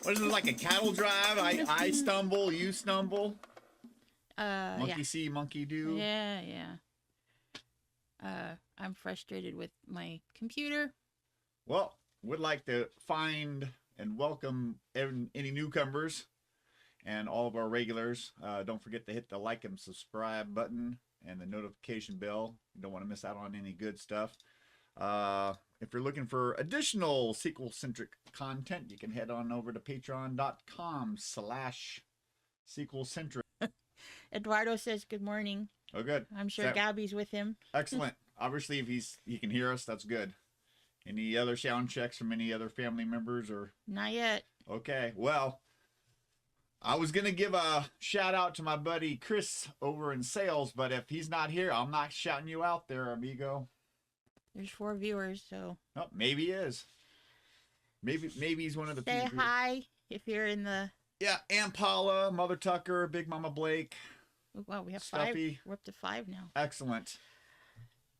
What is it, like a cattle drive? I stumble, you stumble. Monkey Yeah. see, monkey do. Yeah, yeah. I'm frustrated with my computer. Well, would like to find and welcome any newcomers and all of our regulars. Don't forget to hit the like and subscribe button and the notification bell. You don't want to miss out on any good stuff. If you're looking for additional sequel-centric content, you can head on over to patreon.com/sequelcentric. Eduardo says good morning. Oh, good. I'm sure Gabby's with him. Excellent. Obviously, if he can hear us, that's good. Any other sound checks from any other family members or? Not yet. Okay. Well, I was gonna give a shout out to my buddy Chris over in sales, but if he's not here, I'm not shouting you out there, amigo. There's 4 viewers, so. Oh, maybe he is. Maybe he's one of the Say people. hi if you're in the. Yeah, Aunt Paula, Mother Tucker, Big Mama Blake. Wow, we have Stuffy. 5. We're up to 5 now. Excellent.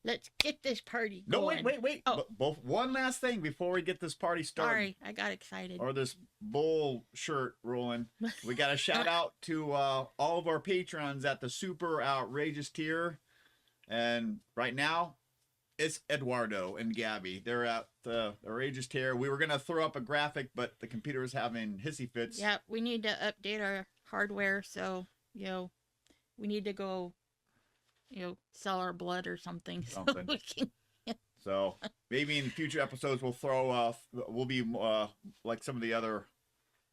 Let's get this party No, going. wait. Oh. Both one last thing before we get this party started. Sorry, I got excited. Or this bull shirt rolling. We got a shout out to all of our patrons at the super outrageous tier. And right now, it's Eduardo and Gabby. They're at the outrageous tier. We were going to throw up a graphic, but the computer is having hissy fits. Yeah, we need to update our hardware, so, we need to go, sell our blood or something. Something. So we can... So maybe in future episodes we'll be like some of the other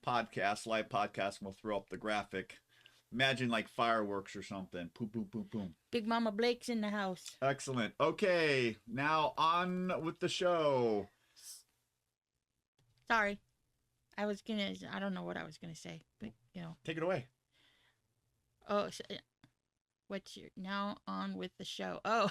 live podcasts, and we'll throw up the graphic. Imagine like fireworks or something. Boom, boom, boom, boom. Big Mama Blake's in the house. Excellent. Okay, now on with the show. Sorry. I don't know what I was gonna say, but, Take it away. Oh, so, now on with the show. Oh.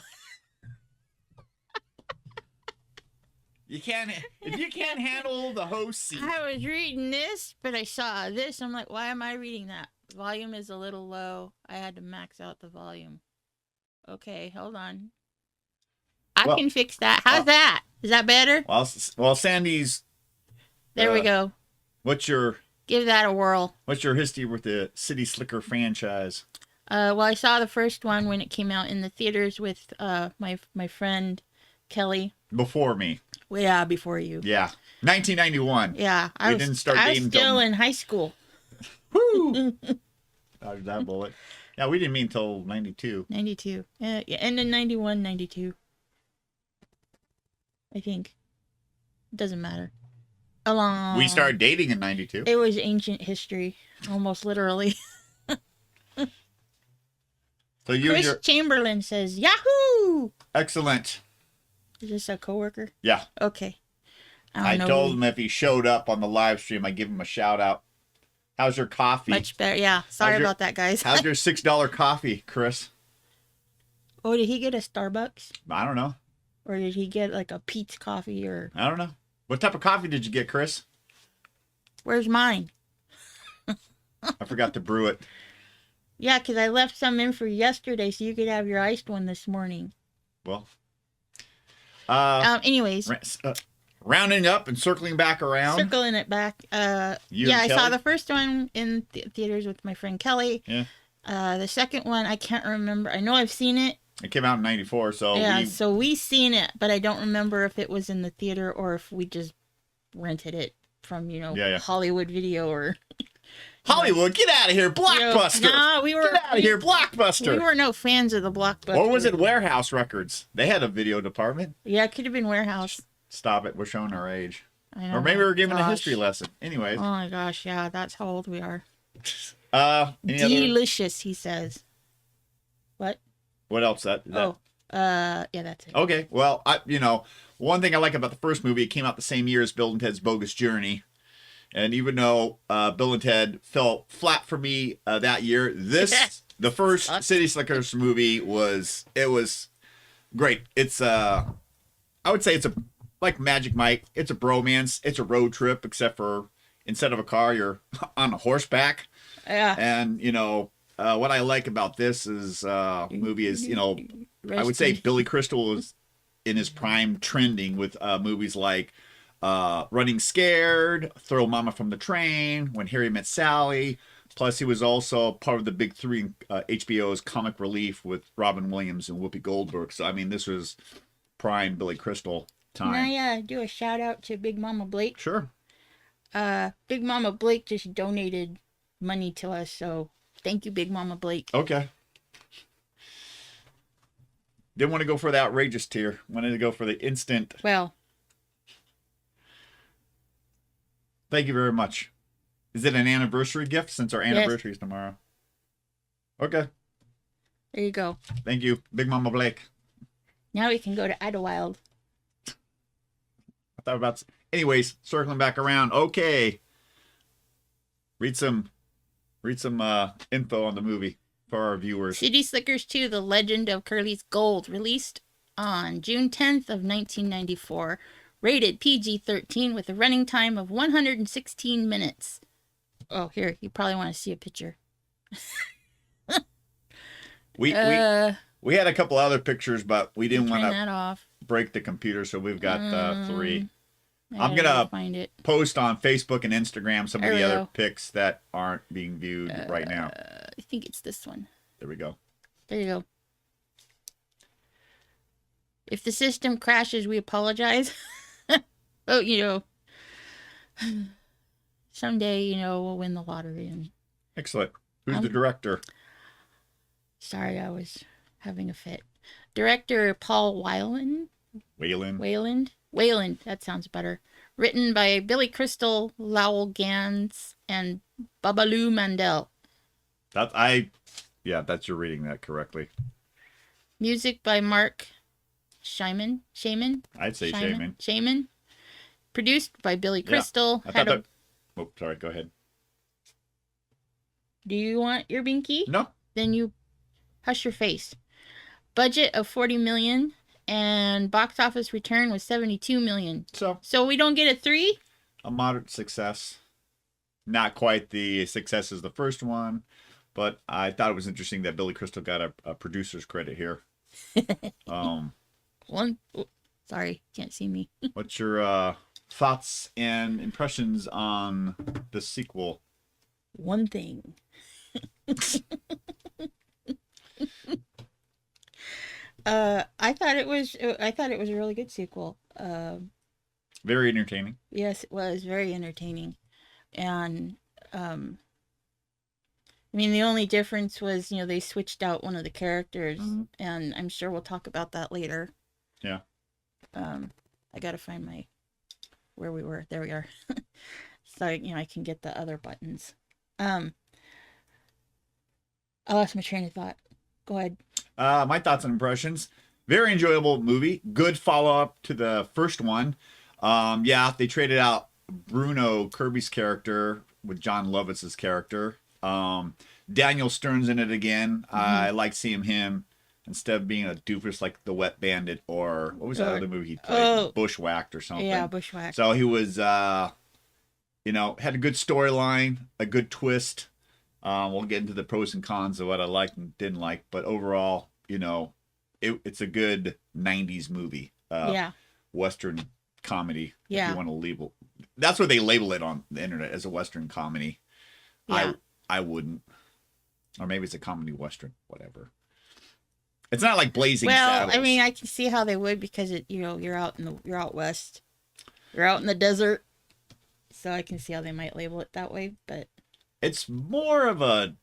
If you can't handle the host seat. I was reading this, but I saw this. I'm like, why am I reading that? Volume is a little low. I had to max out the volume. Okay, hold on. I can fix that. How's that? Is that better? Well, Sandy's. There we go. Give that a whirl. What's your history with the City Slicker franchise? Well, I saw the first one when it came out in the theaters with my friend Kelly. Before me. Well, yeah, before you. Yeah, 1991. Yeah, I was still in high school. Woo! Dodged that bullet. Yeah, we didn't meet until 92. 92. Yeah, and then 91, 92. I think. It doesn't matter. We started dating in 92. It was ancient history, almost literally. So Chris Chamberlain says, Yahoo! Excellent. Is this a coworker? Yeah. Okay. I told him if he showed up on the live stream, I'd give him a shout out. How's your coffee? Much better. Yeah. Sorry about that, guys. How's your $6 coffee, Chris? Oh, did he get a Starbucks? I don't know. Or did he get like a Pete's coffee or... I don't know. What type of coffee did you get, Chris? Where's mine? I forgot to brew it. Yeah, because I left some in for yesterday so you could have your iced one this morning. Well. Anyways. Rounding up and circling back around. Circling it back. I saw the first one in theaters with my friend Kelly. Yeah. The second one, I can't remember. I know I've seen it. It came out in 94, so yeah, so we seen it, but I don't remember if it was in the theater or if we just rented it from, Hollywood Video or... Hollywood, get out of here, Blockbuster! No, we were... Get out of here, Blockbuster! We were no fans of the Blockbuster. Or was it Warehouse Records? They had a video department. Yeah, it could have been Warehouse. Stop it, we're showing our age. I know. Or maybe we were giving a history lesson. Anyways. Oh my gosh, yeah, that's how old we are. Delicious, he says. What? What else? Yeah, that's it. Okay, well, one thing I like about the first movie, it came out the same year as Bill and Ted's Bogus Journey. And even though Bill and Ted fell flat for me that year, the first City Slickers movie was great. It's I would say it's like Magic Mike. It's a bromance. It's a road trip, except for instead of a car, you're on a horseback. Yeah. And what I like about this movie is I would say Billy Crystal is in his prime, trending with movies like Running Scared, Throw Mama from the Train, When Harry Met Sally. Plus, he was also part of the big three in HBO's Comic Relief with Robin Williams and Whoopi Goldberg. So, I mean, this was prime Billy Crystal time. Can I do a shout out to Big Mama Blake? Sure. Big Mama Blake just donated money to us, so thank you, Big Mama Blake. Okay. Didn't want to go for the outrageous tier. Wanted to go for the instant. Well, thank you very much. Is it an anniversary gift since our anniversary is tomorrow? Okay. There you go. Thank you, Big Mama Blake. Now we can go to Idlewild. I thought about... Anyways, circling back around. Okay. Read some info on the movie for our viewers. City Slickers 2, The Legend of Curly's Gold, released on June 10th of 1994. Rated PG-13 with a running time of 116 minutes. Oh, here, you probably want to see a picture. we had a couple other pictures, but we didn't want to break the computer, so we've got 3. I'm gonna find it. Post on Facebook and Instagram some of the other pics that aren't being viewed right now. I think it's this one. There we go. There you go. If the system crashes, we apologize. Oh, someday, we'll win the lottery. And excellent. Who's the director? Sorry, I was having a fit. Director Paul Wayland. Wayland, that sounds better. Written by Billy Crystal, Lowell Gans, and Babaloo Mandel. That's you're reading that correctly. Music by Mark Shaman. I'd say Shaman. Shaman. Produced by Billy Crystal. Yeah, oh, sorry, go ahead. Do you want your binky? No. Then you hush your face. Budget of $40 million. And box office return was $72 million. So we don't get a 3? A moderate success. Not quite the success as the first one, but I thought it was interesting that Billy Crystal got a producer's credit here. Sorry, can't see me. What's your thoughts and impressions on the sequel? One thing. I thought it was a really good sequel. Very entertaining. Yes, it was very entertaining, and the only difference was they switched out one of the characters, and I'm sure we'll talk about that later. Yeah. I gotta find where we were. There we are. So I can get the other buttons. I lost my train of thought. Go ahead. My thoughts and impressions. Very enjoyable movie. Good follow-up to the first one. They traded out Bruno Kirby's character with John Lovitz's character. Daniel Stern's in it again. I like seeing him instead of being a doofus like the Wet Bandit or what was that other movie he played? Bushwhacked or something. Yeah, Bushwhacked. So he was, had a good storyline, a good twist. We'll get into the pros and cons of what I liked and didn't like, but overall, it's a good 90s movie. Western comedy. Yeah. If you want to label. That's what they label it on the internet, as a Western comedy. Yeah. I wouldn't. Or maybe it's a comedy Western, whatever. It's not like Blazing Saddles. I can see how they would because you're out west. You're out in the desert. So I can see how they might label it that way, but it's more like,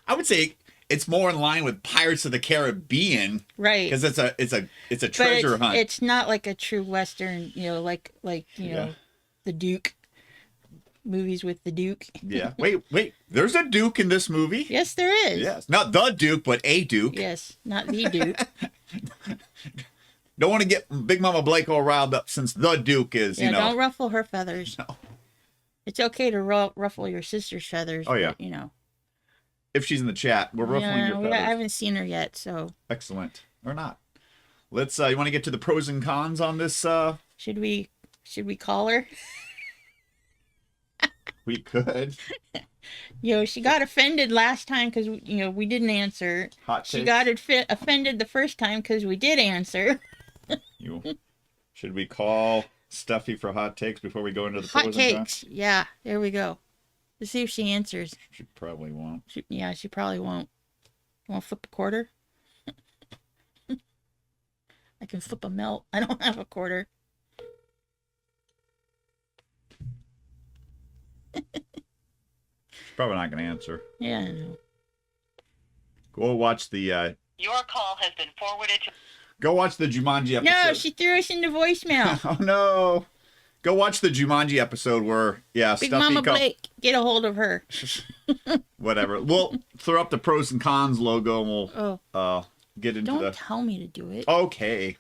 I would say it's more in line with Pirates of the Caribbean, right? Because it's a treasure hunt. It's not like a true Western, like the Duke movies with the Duke. Yeah. Wait. There's a Duke in this movie. Yes, there is. Yes, not the Duke, but a Duke. Yes, not the Duke. Don't want to get Big Mama Blake all riled up since the Duke is, don't ruffle her feathers. No. It's okay to ruffle your sister's feathers. Oh, yeah. But, if she's in the chat, we're ruffling your feathers. I haven't seen her yet, so. Excellent. Or not. Let's, you want to get to the pros and cons on this? Should we call her? We could. She got offended last time because, we didn't answer. Hot She got offended the first time because we did answer. Should we call Stuffy for hot takes before we go into the Hot pros and cons? takes. Yeah, there we go. Let's see if she answers. She probably won't. She probably won't. You want to flip a quarter? I can flip a melt. I don't have a quarter. She's probably not going to answer. Yeah, I know. Go watch the... Your call has been forwarded to... Go watch the Jumanji episode. No, she threw us into voicemail. Oh, no. Go watch the Jumanji episode where, Big Stuffy... Mama Blake, get a hold of her. Whatever. We'll throw up the pros and cons logo and we'll get into Don't tell me to do it. Okay.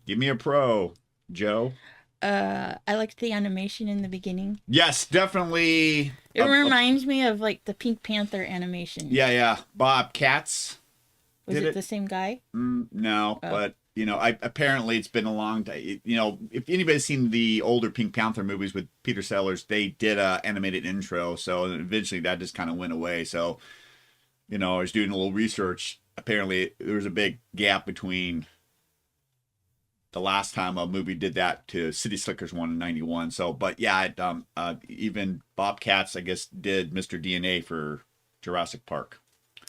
Give me a pro, Joe. I liked the animation in the beginning. Yes, definitely. It reminds me of like the Pink Panther animation. Yeah. Bob Katz. Was it the same guy? No, but apparently it's been a long time. If anybody's seen the older Pink Panther movies with Peter Sellers, they did a animated intro. So eventually that just kind of went away. So, I was doing a little research. Apparently there was a big gap between the last time a movie did that to City Slickers one in '91. So, but yeah, even Bob Katz, I guess, did Mr. DNA for Jurassic Park.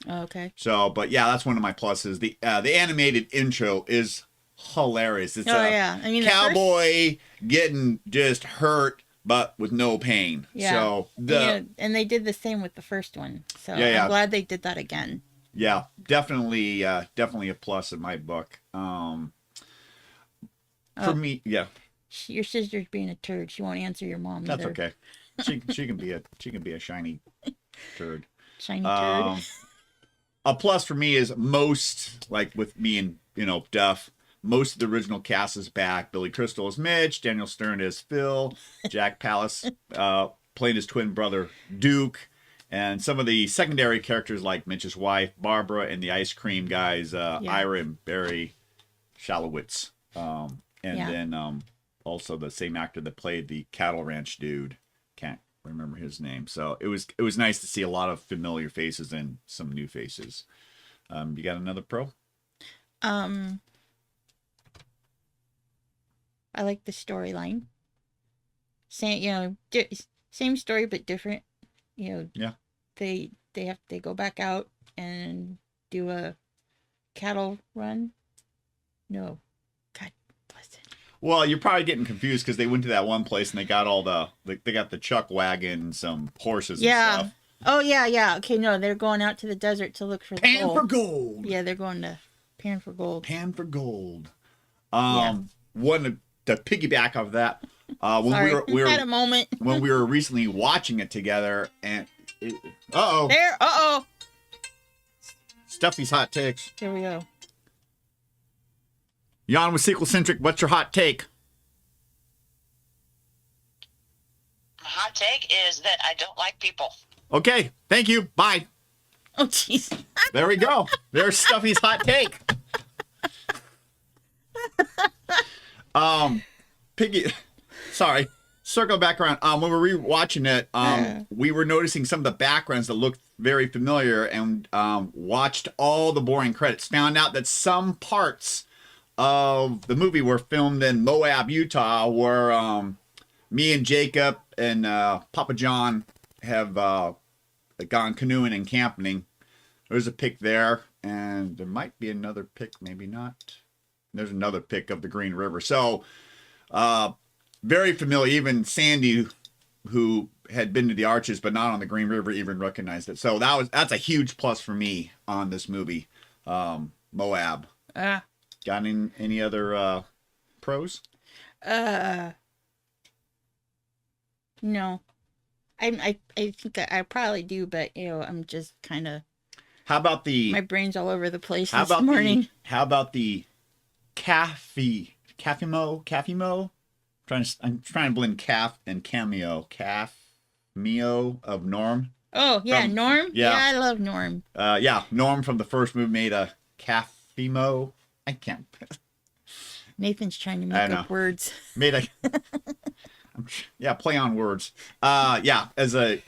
Oh, okay. So, but yeah, that's one of my pluses. The animated intro is hilarious. It's I mean, cowboy getting just hurt, but with no pain. Yeah. So and they did the same with the first one. So I'm glad they did that again. Yeah, definitely a plus in my book. For me, yeah. Your sister's being a turd. She won't answer your mom. That's either. okay. She can be a shiny turd. Shiny turd. A plus for me is most, like with me and Duff, most of the original cast is back. Billy Crystal is Mitch, Daniel Stern is Phil, Jack Palance playing his twin brother Duke, and some of the secondary characters like Mitch's wife Barbara and the ice cream guys Ira and Barry Shalowitz. Then also the same actor that played the cattle ranch dude. Can't remember his name. So it was nice to see a lot of familiar faces and some new faces. You got another pro? I like the storyline. Same story but different. Yeah. They go back out and do a cattle run. No. God bless it. Well, you're probably getting confused because they went to that one place and they got they got the chuck wagon, some horses and stuff. Oh, yeah. Okay, no, they're going out to the desert to look for Pan gold. for gold. Yeah, they're going to pan for gold. Pan for gold. One to piggyback off that. When we were had a moment. when we were recently watching it together and Stuffy's hot takes. Here we go. Jan with SequelCentric, what's your hot take? My hot take is that I don't like people. Okay, thank you. Bye. Oh, jeez. There we go. There's Stuffy's hot take. Circle back around. When we were rewatching it, we were noticing some of the backgrounds that looked very familiar and watched all the boring credits. Found out that some parts of the movie were filmed in Moab, Utah, where me and Jacob and Papa John have gone canoeing and camping. There's a pic there, and there might be another pic, maybe not. There's another pic of the Green River. So, very familiar. Even Sandy, who had been to the Arches but not on the Green River, even recognized it. So that's a huge plus for me on this movie, Moab. Got any other pros? No. I think I probably do, but I'm just kind of. How about my brain's all over the place this morning. How about the Caffimo? I'm trying to blend calf and cameo. Cameo of Norm. Oh yeah, Norm. Yeah, I love Norm. Norm from the first movie made a Caffimo. I can't. Nathan's trying to make up words. Made a. Play on words. As a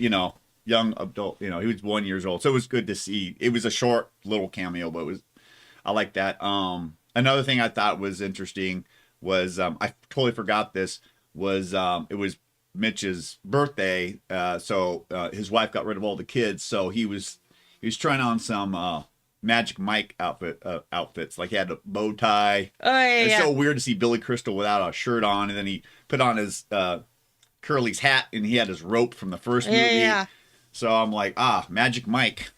young adult. You know, he was 1 year old, so it was good to see. It was a short little cameo, but I like that. Another thing I thought was interesting was I totally forgot this was it was Mitch's birthday, so his wife got rid of all the kids, so he was trying on some Magic Mike outfits, like he had a bow tie. Oh yeah, It's so weird to see Billy Crystal without a shirt on, and then he put on his Curly's hat, and he had his rope from the first movie. Yeah. So I'm like, Magic Mike.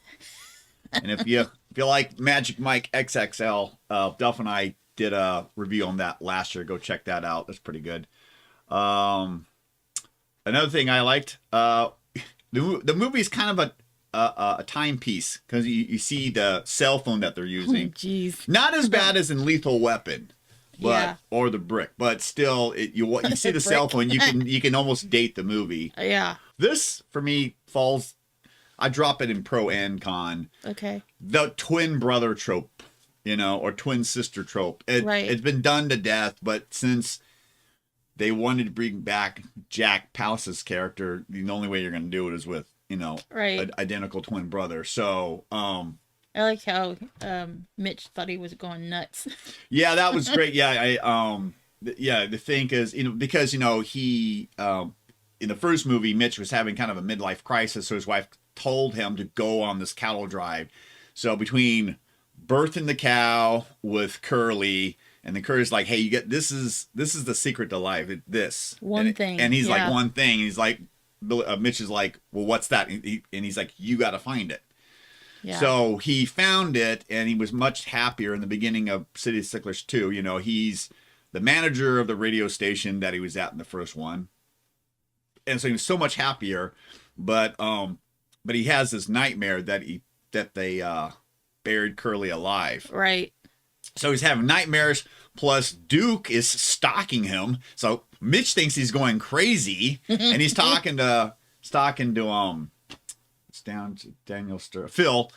And if you like Magic Mike XXL, Duff and I did a review on that last year. Go check that out. That's pretty good. Another thing I liked, the movie's kind of a timepiece because you see the cell phone that they're using. Jeez. Not as bad as in Lethal Weapon, but Yeah. or The Brick, but still, you see the cell phone, you can almost date the movie. Yeah. This for me falls. I drop it in pro and con. Okay. The twin brother trope, or twin sister trope. Right. It's been done to death, but since they wanted to bring back Jack Palce's character, the only way you're going to do it is with, Right. an identical twin brother. So, I like how Mitch thought he was going nuts. yeah, that was great. Yeah, the thing is, because he in the first movie, Mitch was having kind of a midlife crisis, so his wife told him to go on this cattle drive. So between birthing the cow with Curly, and then Curly's like, "Hey, this is the secret to life. One thing." and he's Yeah. like, "One thing." He's like, Mitch is like, "Well, what's that?" And he's like, "You got to find it." Yeah. So he found it, and he was much happier in the beginning of City of Sticklers 2. He's the manager of the radio station that he was at in the first one, and so he was so much happier. But he has this nightmare that they buried Curly alive. Right. So he's having nightmares. Plus, Duke is stalking him. So Mitch thinks he's going crazy, and he's talking to it's down to Daniel Phil.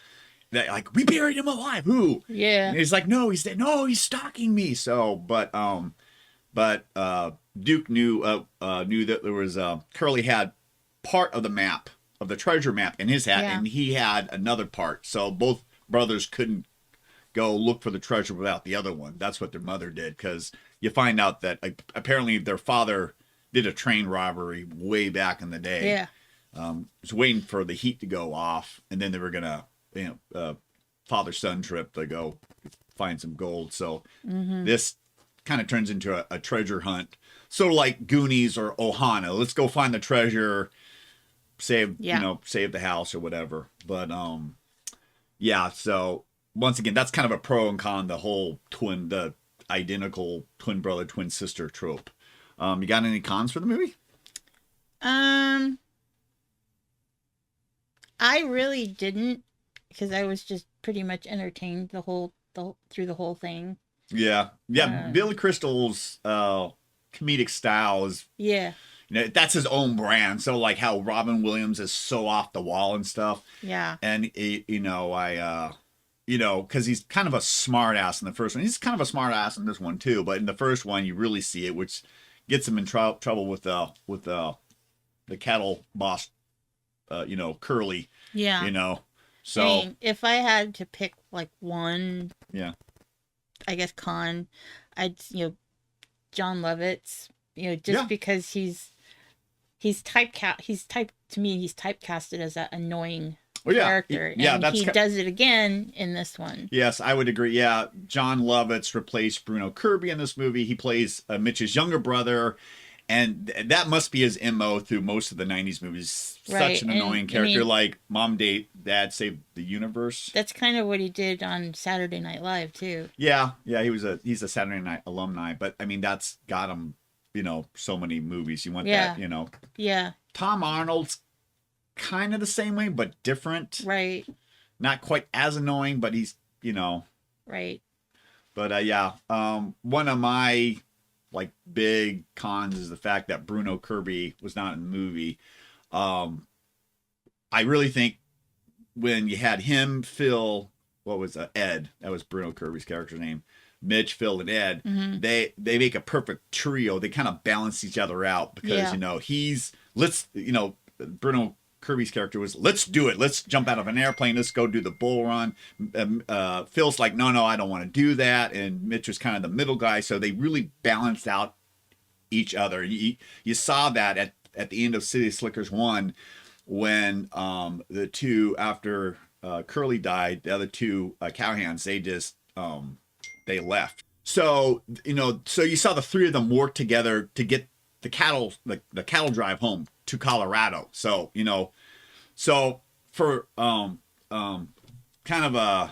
That like, we buried him alive. Who? Yeah. And he's like, no, he's stalking me. So, but Duke knew that there was Curly had part of the map of the treasure map in his hat, Yeah. and he had another part. So both brothers couldn't go look for the treasure without the other one. That's what their mother did, because you find out that apparently their father did a train robbery way back in the day. Yeah. Was waiting for the heat to go off, and then they were gonna, father-son trip to go find some gold. So this kind of turns into a treasure hunt, sort of like Goonies or Ohana. Let's go find the treasure, save the house or whatever. But so once again, that's kind of a pro and con, the identical twin brother, twin sister trope. You got any cons for the movie? I really didn't, because I was just pretty much entertained through the whole thing. Yeah. Billy Crystal's comedic style is, Yeah. that's his own brand. So like how Robin Williams is so off the wall and stuff. Yeah. And because he's kind of a smart ass in the first one. He's kind of a smart ass in this one too. But in the first one, you really see it, which gets him in trouble with the cattle boss, Curly. Yeah. So I mean, if I had to pick like one, yeah, I guess con, I'd John Lovitz, just Yeah. because he's typecasted as that annoying character. Yeah, and he does it again in this one. Yes, I would agree. Yeah, John Lovitz replaced Bruno Kirby in this movie. He plays Mitch's younger brother, and that must be his MO through most of the 90s movies. Right, Such an and, annoying character, like Mom, Dad Saved the Universe. That's kind of what he did on Saturday Night Live too. Yeah, he's a Saturday Night alumni, but I mean that's got him, so many movies. You want that, Yeah. Tom Arnold's kind of the same way, but different. Right. Not quite as annoying, but he's, Right. But one of my big cons is the fact that Bruno Kirby was not in the movie. I really think when you had him, Phil, what was Ed? That was Bruno Kirby's character's name. Mitch, Phil, and Ed. Mm-hmm. They make a perfect trio. They kind of balance each other out because Yeah. Bruno Kirby's character was, let's do it. Let's jump out of an airplane. Let's go do the bull run. Phil's like, no, I don't want to do that. And Mitch was kind of the middle guy. So they really balanced out each other. You saw that at the end of City Slickers 1 when the two, after Curly died, the other two cowhands, they just, they left. So, so you saw the three of them work together to get the cattle drive home to Colorado. So, so for kind of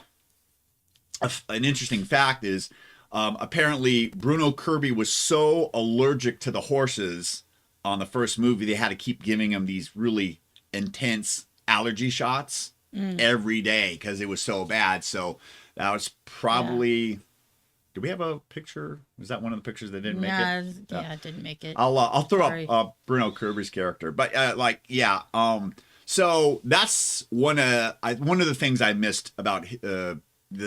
an interesting fact is apparently Bruno Kirby was so allergic to the horses on the first movie, they had to keep giving him these really intense allergy shots every day because it was so bad. So that was probably... Yeah. Do we have a picture? Was that one of the pictures that didn't make it? Yeah, it didn't make it. I'll throw up Bruno Kirby's character, but so that's one of the things I missed about the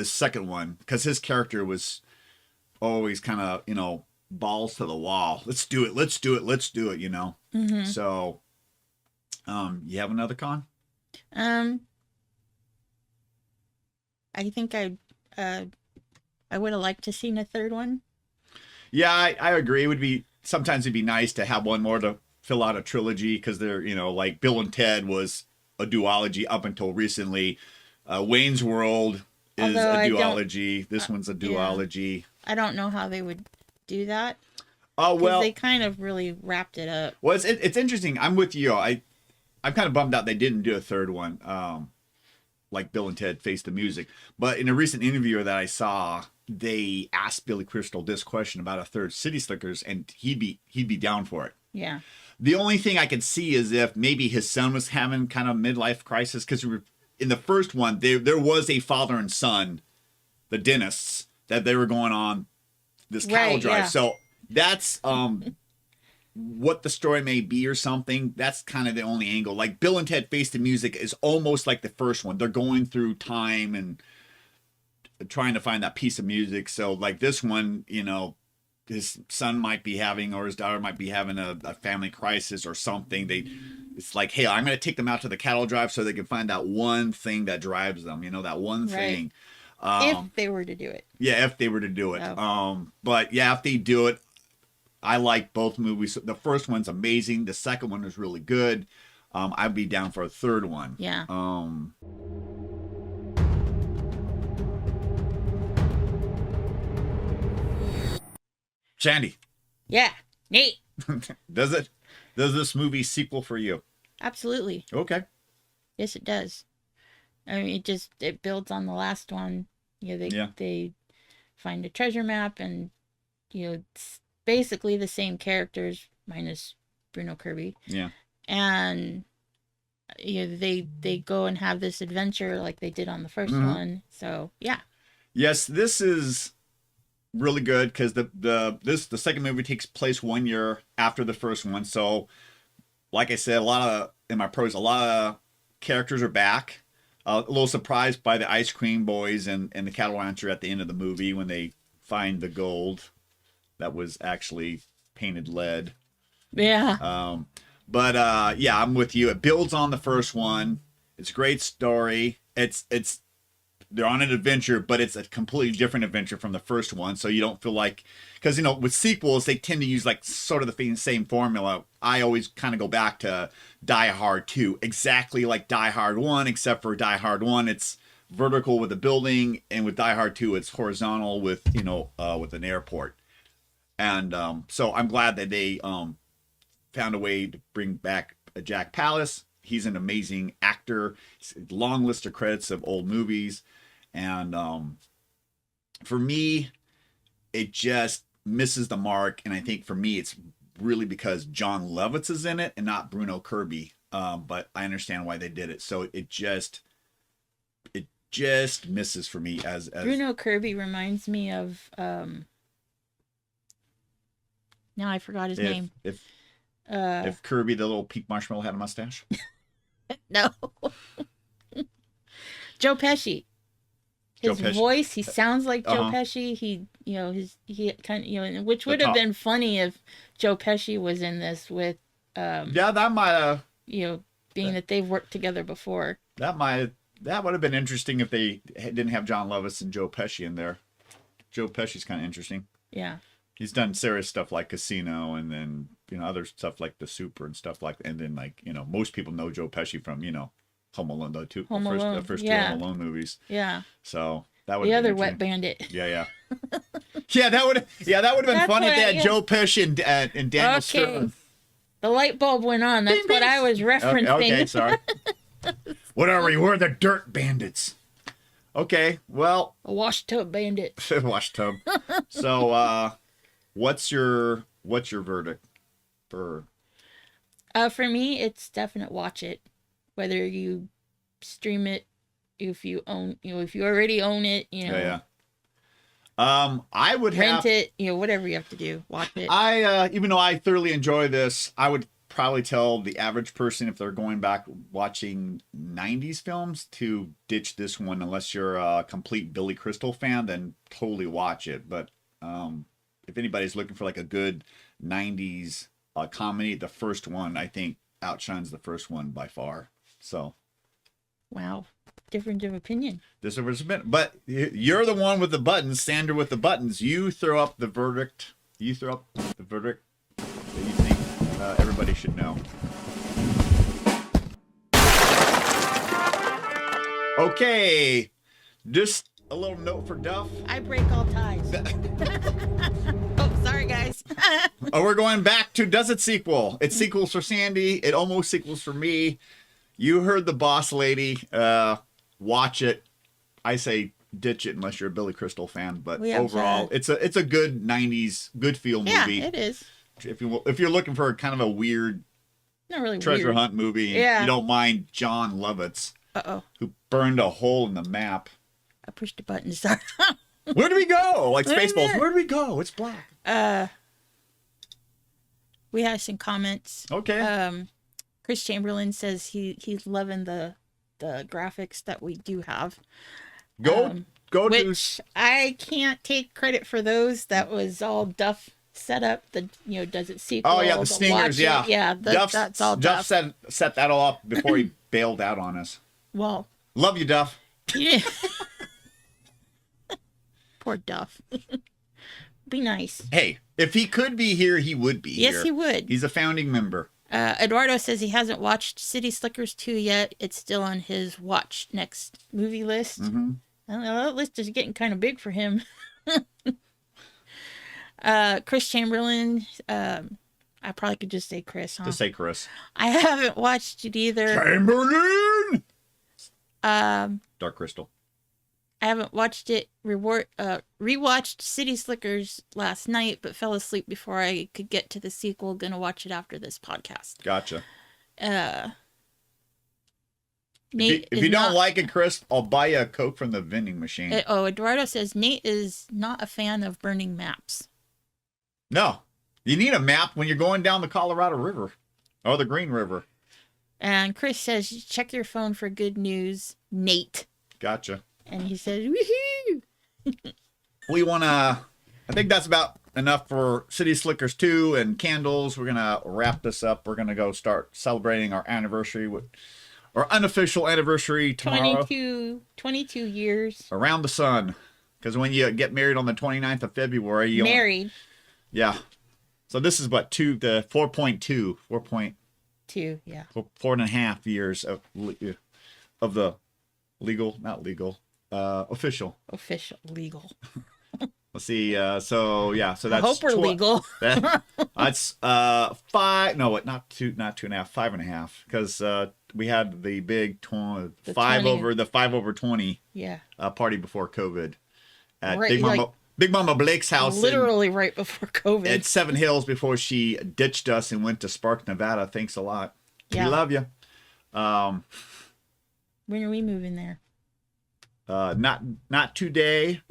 second one, because his character was always kind of balls to the wall. Let's do it. Mm-hmm. So, you have another con? I think I would have liked to seen a third one. Yeah, I agree. Sometimes it'd be nice to have one more to fill out a trilogy, because they're, like Bill and Ted was a duology up until recently. Wayne's World is a duology. This one's a duology. Yeah. I don't know how they would do that. Oh, well. They kind of really wrapped it up. Well, it's interesting. I'm with you. I'm kind of bummed out they didn't do a third one. Like Bill and Ted Face the Music. But in a recent interview that I saw, they asked Billy Crystal this question about a third City Slickers, and he'd be down for it. Yeah. The only thing I could see is if maybe his son was having kind of midlife crisis, because in the first one there was a father and son, the dentists, that they were going on this cattle drive. Yeah. So that's what the story may be or something. That's kind of the only angle. Like Bill and Ted Face the Music is almost like the first one. They're going through time and trying to find that piece of music. So like this one, his son might be having, or his daughter might be having a family crisis or something. It's like, hey, I'm going to take them out to the cattle drive so they can find that one thing that drives them, that one thing. If they were to do it. Yeah, if they were to do it. Oh. But yeah, if they do it, I like both movies. The first one's amazing. The second one is really good. I'd be down for a third one. Yeah. Shandy. Yeah. Nate. Does this movie sequel for you? Absolutely. Okay. Yes, it does. I mean, it builds on the last one. They find a treasure map, and it's basically the same characters minus Bruno Kirby. Yeah. And they go and have this adventure like they did on the first one. So yeah. Yes, this is really good because the second movie takes place 1 year after the first one. So, like I said, a lot of characters are back. A little surprised by the ice cream boys and the cattle rancher at the end of the movie when they find the gold that was actually painted lead. Yeah. But I'm with you. It builds on the first one. It's a great story. They're on an adventure, but it's a completely different adventure from the first one. So you don't feel like, because with sequels they tend to use like sort of the same formula. I always kind of go back to Die Hard 2, exactly like Die Hard 1, except for Die Hard 1 it's vertical with a building, and with Die Hard 2 it's horizontal with with an airport. And so I'm glad that they found a way to bring back Jack Palance. He's an amazing actor. Long list of credits of old movies. And for me, it just misses the mark. And I think for me, it's really because John Lovitz is in it and not Bruno Kirby. But I understand why they did it. So it just misses for me as Bruno Kirby reminds me of now I forgot his name. If Kirby the little pink marshmallow had a mustache. No. Joe Pesci. His voice, he sounds like Joe Pesci. He kind of, which would have been funny if Joe Pesci was in this with that might have being that they've worked together before. That would have been interesting if they didn't have John Lovitz and Joe Pesci in there. Joe Pesci's kind of interesting. Yeah. He's done serious stuff like Casino, and then other stuff like The Super and stuff like that. And then most people know Joe Pesci from Home Alone, the first two Home Alone movies. Yeah. So that would the other Wet Bandit. Yeah. Yeah, that would have been funny if they had Joe Pesci and Daniel Stern. The light bulb went on. That's what I was referencing. Okay, sorry. What are we? We're the Dirt Bandits. Okay, well. A wash tub bandit. Wash tub. So, what's your verdict for? For me, it's definite watch it. Whether you stream it, if you already own it, Yeah. I would rent it, whatever you have to do, watch it. Even though I thoroughly enjoy this, I would probably tell the average person, if they're going back watching 90s films, to ditch this one. Unless you're a complete Billy Crystal fan, then totally watch it. But if anybody's looking for like a good 90s comedy, the first one, I think, outshines the first one by far. So, wow, difference of opinion. But you're the one with the buttons, Sandra with the buttons. You throw up the verdict. You throw up the verdict that you think everybody should know. Okay, just a little note for Duff. I break all ties. Oh, sorry, guys. We're going back to Does It Sequel? It sequels for Sandy. It almost sequels for me. You heard the boss lady. Watch it. I say ditch it unless you're a Billy Crystal fan. But overall, it's a good 90s good feel movie. Yeah, it is. If you're looking for kind of a weird, not really treasure weird hunt movie, and you don't mind John Lovitz, who burned a hole in the map. I pushed a button. Sorry. Where do we go? Like Spaceballs. Where do we go? It's black. We have some comments. Okay. Chris Chamberlain says he's loving the graphics that we do have. Which I can't take credit for those. That was all Duff set up. Does it sequel? Oh yeah, the stingers. Yeah, yeah. That's all Duff. Duff set that all up before he bailed out on us. Well, love you, Duff. Yeah. Poor Duff. Be nice. Hey, if he could be here, he would be here. Yes, he would. He's a founding member. Eduardo says he hasn't watched City Slickers 2 yet. It's still on his watch next movie list. Mm-hmm. That list is getting kind of big for him. Chris Chamberlain. I probably could just say Chris, huh? Just say Chris. I haven't watched it either. Chamberlain! Dark Crystal. I haven't watched it. Rewatched City Slickers last night, but fell asleep before I could get to the sequel. Gonna watch it after this podcast. Gotcha. Nate, if you don't like it, Chris, I'll buy you a Coke from the vending machine. Eduardo says Nate is not a fan of burning maps. No, you need a map when you're going down the Colorado River or the Green River. And Chris says, check your phone for good news, Nate. Gotcha. And he says, woohoo! I think that's about enough for City Slickers 2 and candles. We're going to wrap this up. We're going to go start celebrating our anniversary, our unofficial anniversary tomorrow. 22 years. Around the sun. Because when you get married on the 29th of February, you married. Yeah. So this is what, 4.2. 4.2, yeah. 4.5 years of the official legal. Let's see. So that's. I hope we're legal. That's 5. No, what? Not 2.5. 5.5. Because we had the big 5 over 20. Yeah. Party before COVID at right, Big Mama Blake's house. Literally right before COVID. At Seven Hills before she ditched us and went to Sparks, Nevada. Thanks a lot. Yeah. We love you. When are we moving there? Not today.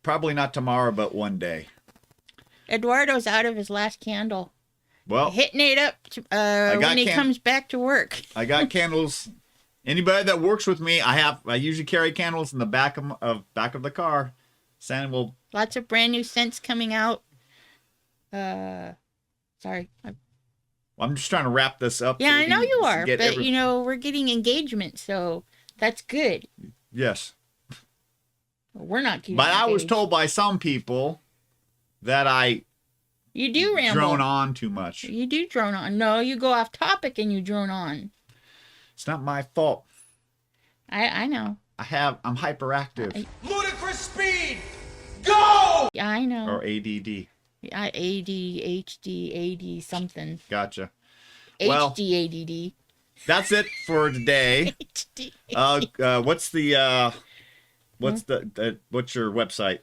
Probably not tomorrow, but one day. Eduardo's out of his last candle. Well, hitting it up when he comes back to work. I got candles. Anybody that works with me, I usually carry candles in the back of the car. Santa will. Lots of brand new scents coming out. Sorry. Well, I'm just trying to wrap this up. Yeah, so I know you are, get but you know, we're getting engagement, so that's good. Yes. We're not getting But I was engaged. told by some people that I You do ramble. drone on too much. You do drone on. No, you go off topic and you drone on. It's not my fault. I know. I'm hyperactive. Ludicrous speed! Go! Yeah, I know. Or ADD. AD, something. Gotcha. Well, HD, that's it for today. ADD. What's your website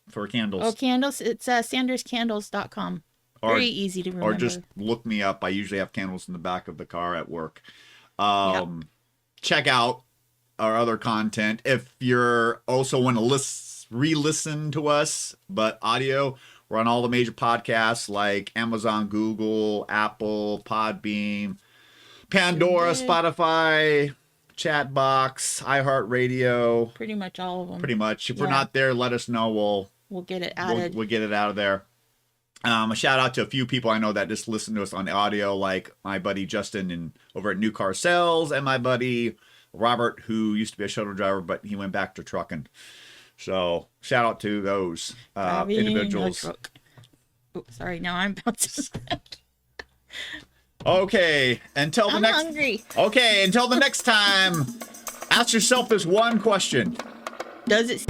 for candles? Oh, candles. It's sanderscandles.com. Very easy to remember. Or just look me up. I usually have candles in the back of the car at work. Check out our other content. If you're also want to re-listen to us, but audio, we're on all the major podcasts like Amazon, Google, Apple, Podbeam, Pandora, Spotify, Chatbox, iHeartRadio. Pretty much all of them. Pretty much. If we're not there, let us know. We'll get it added. We'll get it out of there. A shout out to a few people I know that just listen to us on audio, like my buddy Justin over at New Car Sales, and my buddy Robert, who used to be a shuttle driver, but he went back to trucking. So shout out to those individuals. Oh, sorry, now I'm bouncing. Okay, until the next. Hungry. Okay, until the next time. Ask yourself this one question. Does it?